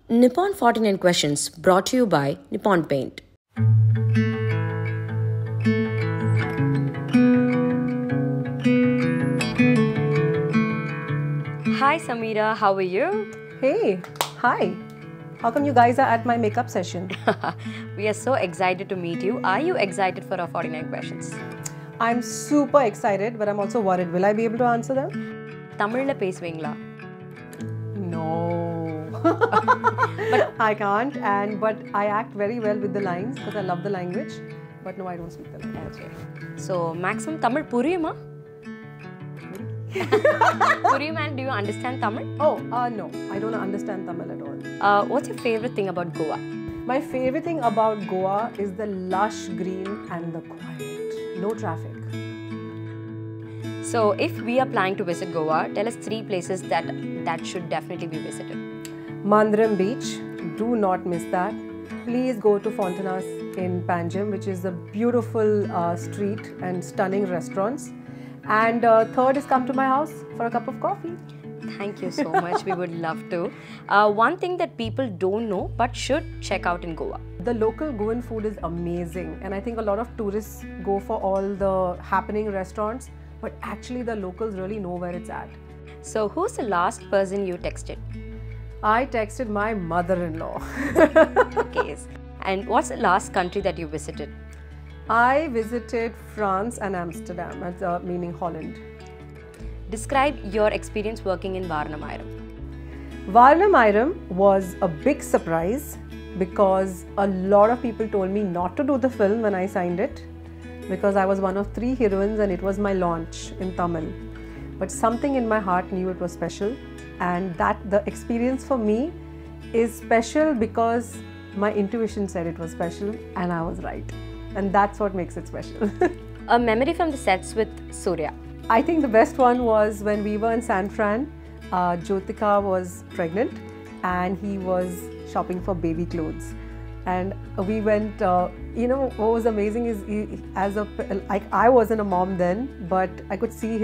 Nippon 49 Questions brought to you by Nippon Paint. Hi Sameera, how are you? Hey, hi. How come you guys are at my makeup session? We are so excited to meet you. Are you excited for our 49 questions? I'm super excited, but I'm also worried. Will I be able to answer them? தமிழ்ல பேசுவீங்களா? No. But I can't, but I act very well with the lines because I love the language. But no, I don't speak the language. Okay. So, maximum Tamil புரியுமா? புரியுமா? And do you understand Tamil? No. I don't understand Tamil at all. What's your favorite thing about Goa? My favorite thing about Goa is the lush green and the quiet. No traffic. So, if we are planning to visit Goa, tell us 3 places that should definitely be visited. Mandaram Beach, do not miss that. Please go to Fontanas in Panjim, which is a beautiful street and stunning restaurants. And third is come to my house for a cup of coffee. Thank you so much. We would love to. One thing that people don't know but should check out in Goa. The local Goan food is amazing, and I think a lot of tourists go for all the happening restaurants, but actually the locals really know where it's at. So, who's the last person you texted? I texted my mother-in-law. Okay. And what's the last country that you visited? I visited France and Amsterdam, meaning Holland. Describe your experience working in Vaaranam Aayiram. Vaaranam Aayiram was a big surprise because a lot of people told me not to do the film when I signed it because I was one of 3 heroines and it was my launch in Tamil. But something in my heart knew it was special, and that the experience for me is special because my intuition said it was special and I was right. And that's what makes it special. A memory from the sets with Suriya. I think the best one was when we were in San Fran. Jyotika was pregnant and he was shopping for baby clothes. And we went, what was amazing is I wasn't a mom then, but I could see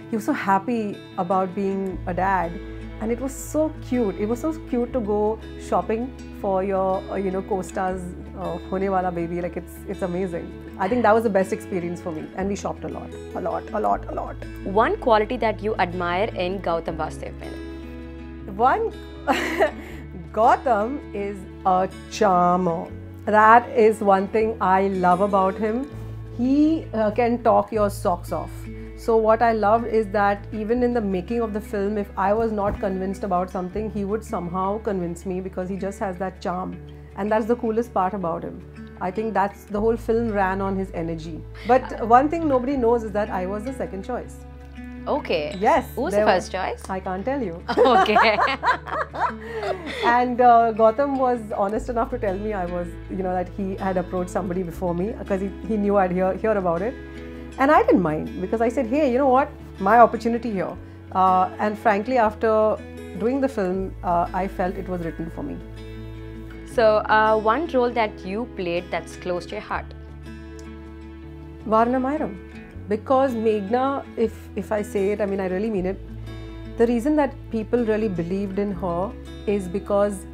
he was so happy about being a dad. And it was so cute. It was so cute to go shopping for your, co-star's hone wala baby. Like it's amazing. I think that was the best experience for me. And we shopped a lot. One quality that you admire in Gautham Vasudev Menon. Gautham is a charmer. That is one thing I love about him. He can talk your socks off. So what I loved is that even in the making of the film, if I was not convinced about something, he would somehow convince me because he just has that charm. And that's the coolest part about him. I think that's the whole film ran on his energy. But one thing nobody knows is that I was the second choice. Okay. Yes. Who's the first choice? I can't tell you. Okay. And Gautham was honest enough to tell me that he had approached somebody before me because he knew I'd hear about it. And I didn't mind because I said, hey, you know what? My opportunity here. And frankly, after doing the film, I felt it was written for me. So, one role that you played that's close to your heart? Vaaranam Aayiram. Because Meghna, if I say it, I really mean it. The reason that people really believed in her is because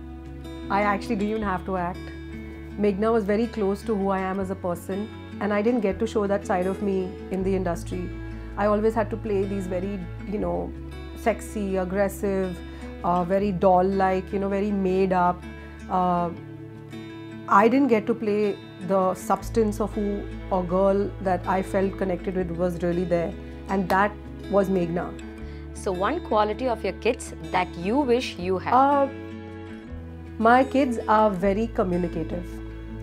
I actually didn't even have to act. Meghna was very close to who I am as a person, and I didn't get to show that side of me in the industry. I always had to play these very, sexy, aggressive, very doll-like, very made up. I didn't get to play the substance of who a girl that I felt connected with was really there, and that was Meghna. So one quality of your kids that you wish you had? My kids are very communicative,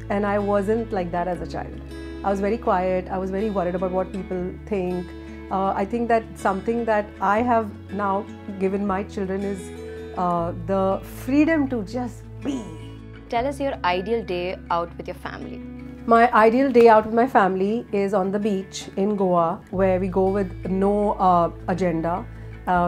and I wasn't like that as a child. I was very quiet. I was very worried about what people think. I think that something that I have now given my children is the freedom to just be. Tell us your ideal day out with your family. My ideal day out with my family is on the beach in Goa, where we go with no agenda.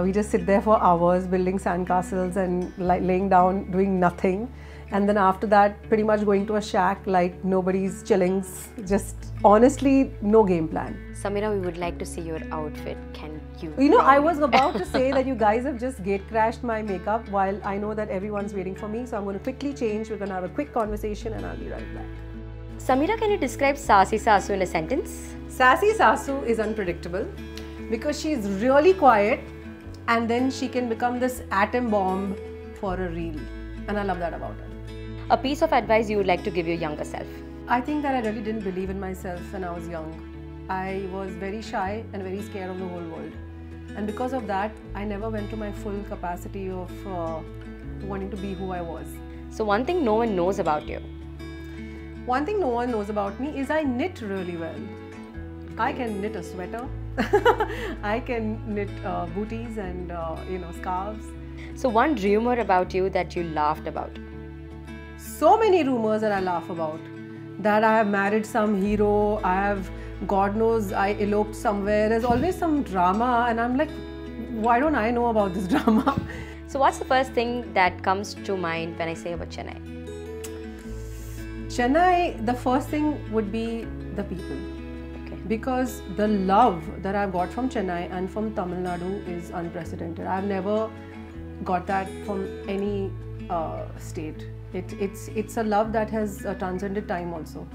We just sit there for hours building sandcastles and laying down, doing nothing. And then after that, pretty much going to a shack like nobody's chillings. Just honestly, no game plan. Sameera, we would like to see your outfit. Can you? You know, I was about to say that you guys have just gate crashed my makeup while I know that everyone's waiting for me. So I'm going to quickly change. We're going to have a quick conversation and I'll be right back. Sameera, can you describe Sassy Sasu in a sentence? Sassy Sasu is unpredictable because she's really quiet and then she can become this atom bomb for a reel. And I love that about her. A piece of advice you would like to give your younger self? I think that I really didn't believe in myself when I was young. I was very shy and very scared of the whole world. And because of that, I never went to my full capacity of wanting to be who I was. So one thing no one knows about you? One thing no one knows about me is I knit really well. I can knit a sweater. I can knit booties and scarves. So one rumor about you that you laughed about? So many rumors that I laugh about. That I have married some hero, I have, God knows, I eloped somewhere. There's always some drama and I'm like, why don't I know about this drama? So what's the first thing that comes to mind when I say about Chennai? Chennai, the first thing would be the people. Okay. Because the love that I've got from Chennai and from Tamil Nadu is unprecedented. I've never got that from any state. It's a love that has transcended time also.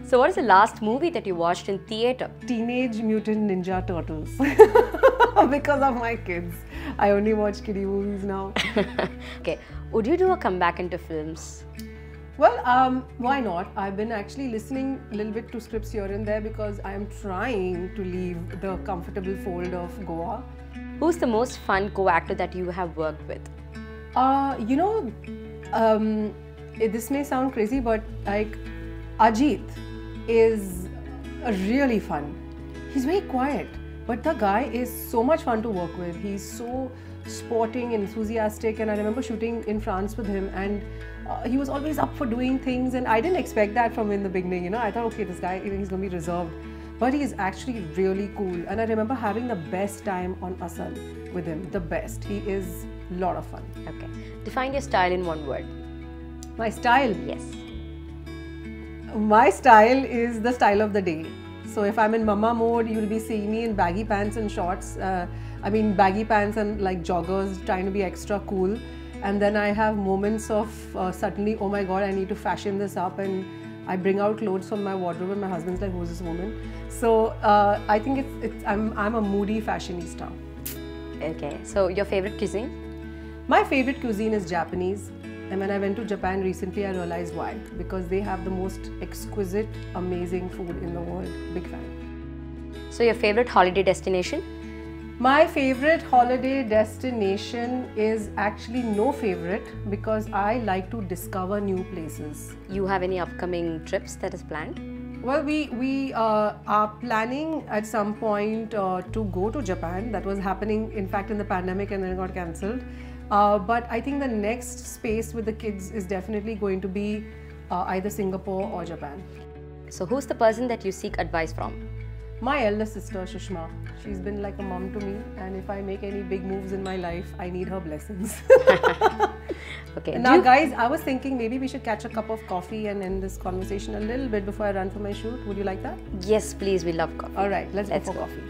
So what is the last movie that you watched in theatre? Teenage Mutant Ninja Turtles. Because of my kids. I only watch kiddie movies now. Okay. Would you do a comeback into films? Well, why not? I've been actually listening a little bit to scripts here and there because I am trying to leave the comfortable fold of Goa. Who's the most fun co-actor that you have worked with? This may sound crazy, but like Ajith is really fun. He's very quiet, but the guy is so much fun to work with. He's so sporting, enthusiastic, and I remember shooting in France with him, and he was always up for doing things, and I didn't expect that from him in the beginning. I thought, okay, this guy, he's going to be reserved, but he is actually really cool. And I remember having the best time on Asal with him, the best. He is a lot of fun. Okay. Define your style in one word. My style? Yes. My style is the style of the day. So if I'm in mama mode, you'll be seeing me in baggy pants and shorts. Baggy pants and like joggers, trying to be extra cool. And then I have moments of suddenly, oh my God, I need to fashion this up, and I bring out clothes from my wardrobe and my husband's like, who's this woman? So I think I'm a moody fashionista. Okay, so your favorite cuisine? My favorite cuisine is Japanese. And when I went to Japan recently, I realized why. Because they have the most exquisite, amazing food in the world. Big fan. So your favorite holiday destination? My favorite holiday destination is actually no favorite because I like to discover new places. You have any upcoming trips that is planned? Well, we are planning at some point to go to Japan. That was happening, in fact, in the pandemic, and then it got cancelled. But I think the next space with the kids is definitely going to be either Singapore or Japan. So who's the person that you seek advice from? My elder sister, Shushma. She's been like a mom to me, and if I make any big moves in my life, I need her blessings. Okay. Now guys, I was thinking maybe we should catch a cup of coffee and end this conversation a little bit before I run for my shoot. Would you like that? Yes, please. We love coffee. Alright, let's go for coffee.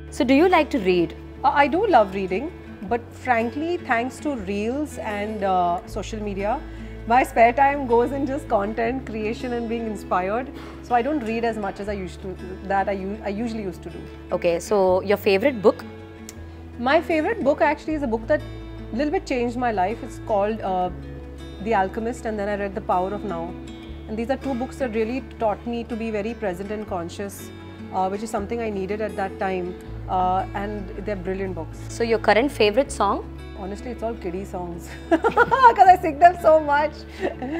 So do you like to read? I do love reading, but frankly, thanks to Reels and social media, my spare time goes in just content creation and being inspired. So I don't read as much as I usually used to do. Okay, so your favorite book? My favorite book actually is a book that a little bit changed my life. It's called The Alchemist, and then I read The Power of Now. And these are two books that really taught me to be very present and conscious, which is something I needed at that time. And they're brilliant books. So your current favorite song? Honestly, it's all kiddie songs because I sing them so much.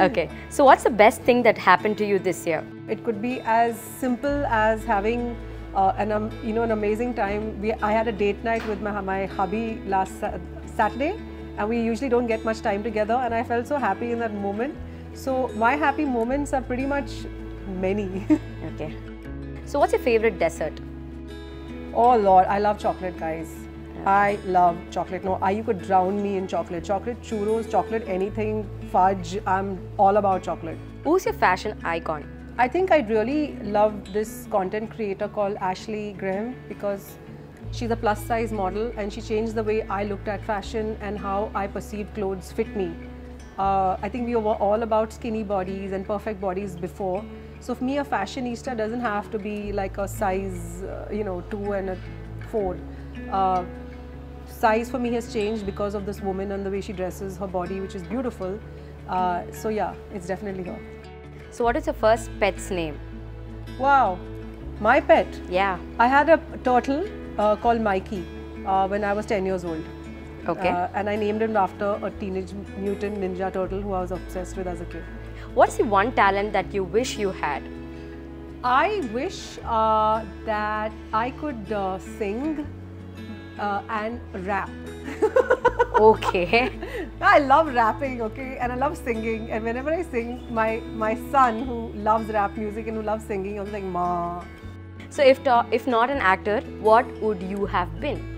Okay. So what's the best thing that happened to you this year? It could be as simple as having an amazing time. I had a date night with my hubby last Saturday, and we usually don't get much time together, and I felt so happy in that moment. So my happy moments are pretty much many. Okay. So what's your favorite dessert? Oh Lord, I love chocolate, guys. I love chocolate. No, you could drown me in chocolate. Chocolate churros, chocolate anything, fudge. I'm all about chocolate. Who's your fashion icon? I think I'd really love this content creator called Ashley Graham because she's a plus size model and she changed the way I looked at fashion and how I perceived clothes fit me. I think we were all about skinny bodies and perfect bodies before. So for me, a fashionista doesn't have to be like a size, 2 and a 4. Size for me has changed because of this woman and the way she dresses her body, which is beautiful. So yeah, it's definitely her. So what is your first pet's name? Wow, my pet? Yeah. I had a turtle called Mikey when I was 10 years old. Okay. And I named him after a Teenage Mutant Ninja Turtle who I was obsessed with as a kid. What's the one talent that you wish you had? I wish that I could sing and rap. Okay. I love rapping, okay, and I love singing. And whenever I sing, my son who loves rap music and who loves singing, I was like, Ma. So if not an actor, what would you have been?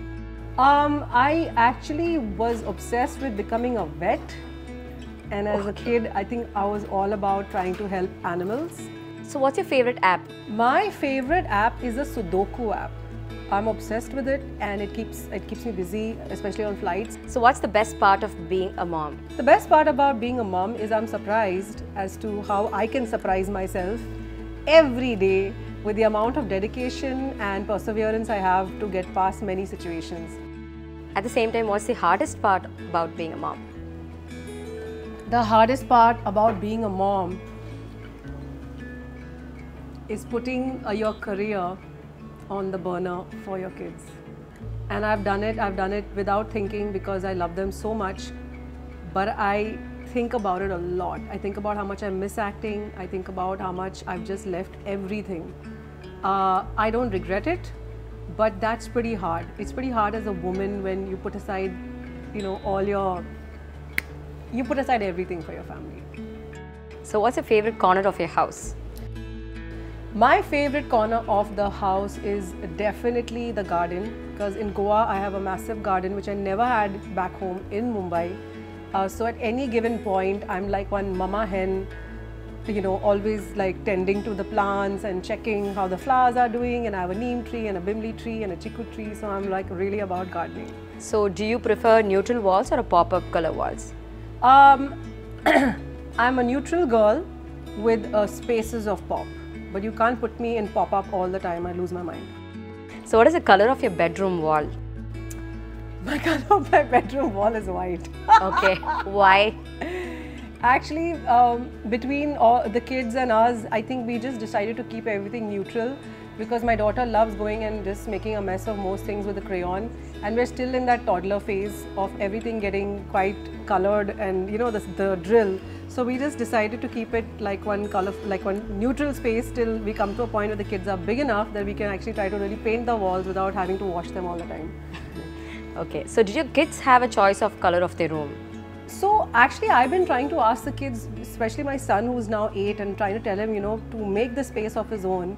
I actually was obsessed with becoming a vet. And as a kid, I think I was all about trying to help animals. So what's your favorite app? My favorite app is a Sudoku app. I'm obsessed with it and it keeps me busy, especially on flights. So what's the best part of being a mom? The best part about being a mom is I'm surprised as to how I can surprise myself every day with the amount of dedication and perseverance I have to get past many situations. At the same time, what's the hardest part about being a mom? The hardest part about being a mom is putting your career on the burner for your kids. And I've done it without thinking because I love them so much. But I think about it a lot. I think about how much I miss acting. I think about how much I've just left everything. I don't regret it, but that's pretty hard. It's pretty hard as a woman when you put aside, you put aside everything for your family. So what's your favorite corner of your house? My favorite corner of the house is definitely the garden, because in Goa I have a massive garden which I never had back home in Mumbai. So at any given point I'm like one mama hen, always like tending to the plants and checking how the flowers are doing, and I have a neem tree and a bimli tree and a chiku tree, so I'm like really about gardening. So do you prefer neutral walls or a pop-up color walls? I'm a neutral girl with spaces of pop. But you can't put me in pop-up all the time, I lose my mind. So what is the color of your bedroom wall? My color of my bedroom wall is white. Okay, why? Actually, between all the kids and us, I think we just decided to keep everything neutral because my daughter loves going and just making a mess of most things with a crayon, and we're still in that toddler phase of everything getting quite colored and the drill. So we just decided to keep it like one neutral space till we come to a point where the kids are big enough that we can actually try to really paint the walls without having to wash them all the time. Okay, so did your kids have a choice of color of their room? So actually I've been trying to ask the kids, especially my son who's now 8, and trying to tell him, to make the space of his own.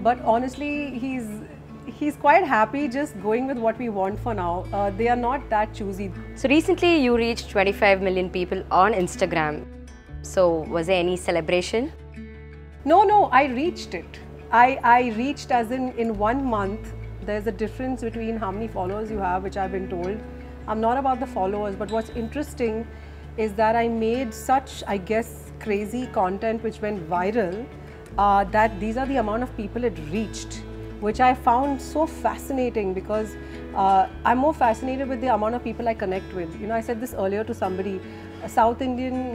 But honestly, he's quite happy just going with what we want for now. They are not that choosy. So recently you reached 25 million people on Instagram. So was there any celebration? No, I reached it. I reached as in 1 month. There's a difference between how many followers you have, which I've been told. I'm not about the followers, but what's interesting is that I made such, I guess, crazy content which went viral, that these are the amount of people it reached, which I found so fascinating because I'm more fascinated with the amount of people I connect with. I said this earlier to somebody, a South Indian,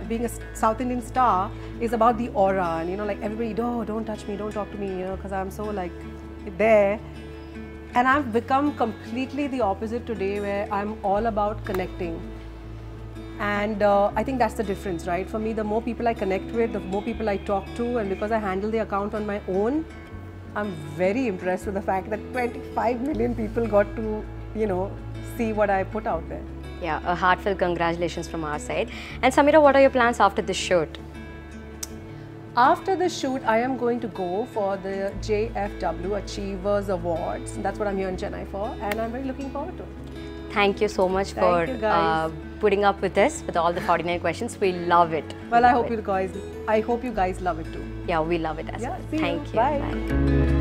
being a South Indian star is about the aura, and like everybody, don't touch me, don't talk to me, because I'm so like there. And I've become completely the opposite today, where I'm all about connecting. And I think that's the difference, right? For me, the more people I connect with, the more people I talk to, and because I handle the account on my own, I'm very impressed with the fact that 25 million people got to, see what I put out there. Yeah, a heartfelt congratulations from our side. And Sameera, what are your plans after this shoot? After the shoot, I am going to go for the JFW Achievers Awards. That's what I'm here in Chennai for, and I'm very looking forward to it. Thank you so much for you, guys. putting up with us with all the 49 questions. We love it. Well, I hope you guys love it too. Yeah, we love it as well. See Thank you. you. Bye. Bye.